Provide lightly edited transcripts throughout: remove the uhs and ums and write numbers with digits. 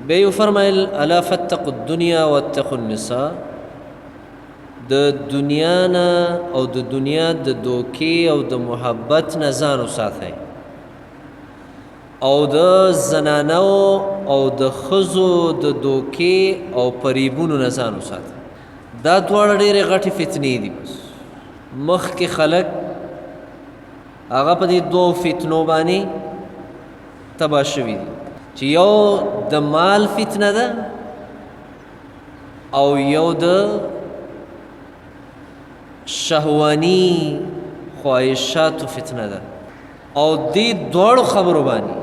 بیا یې وفرمیل الا فاتقوا الدنیا واتقوا النساء، د دنیا نه او د دنیا د دوکې او د محبت نه ځان وساتئ، او د زنانو او د ښځو د دوکې او فریبونو نه ځان وساتئ. دا دواړه ډېرې غټې فتنې دي. بس مخکې خلک هغه په دې دوو فتنو باندې تباه شوي دي، چې یو د مال فتنه ده او یو د شهواني خواهشاتو فتنه ده. او دې دواړو خبرو باندې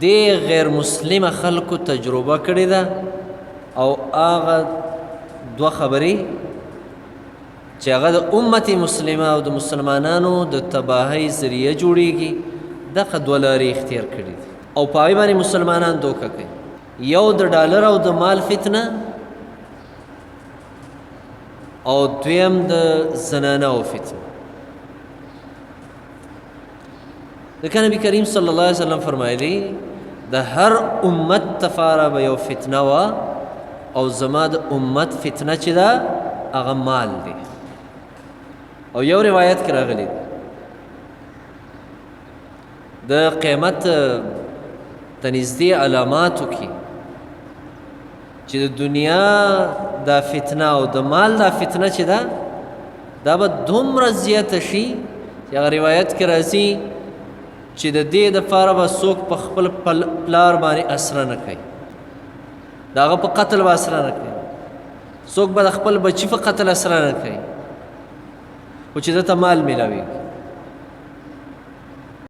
دې غیر مسلمه خلکو تجربه کړې ده، او هغه دوه خبرې چې هغه د امت مسلمه او د مسلمانانو د تباهۍ ذریعه جوړیږي، دغه دوه لارې اختیار کړي دي او په هغې باندې مسلمانان دوکه کوي. یو د ډالر او د مال فتنه، او دویم د زنانو فتنه. ځکه نبي کریم صلی الله علیه وسلم فرمایلی د هر امت تفاره به یو فتنه وه، او زما د امت فتنه چې ده هغه مال دی. او یو روایت کې راغلی د قیامت ته نږدې علاماتو کې چې د دنیا دا فتنه او د مال دا فتنه چې ده دا به دومره زیاته شي چې هغه روایت کې راځي چې د دې دپاره به څوک په خپل پلار باندې اسره نه کوي، د هغه په قتل به اسره نه کوي، څوک به د خپل بچي په قتل اسره نه کوي، خو چې ده ته مال میلاویږي.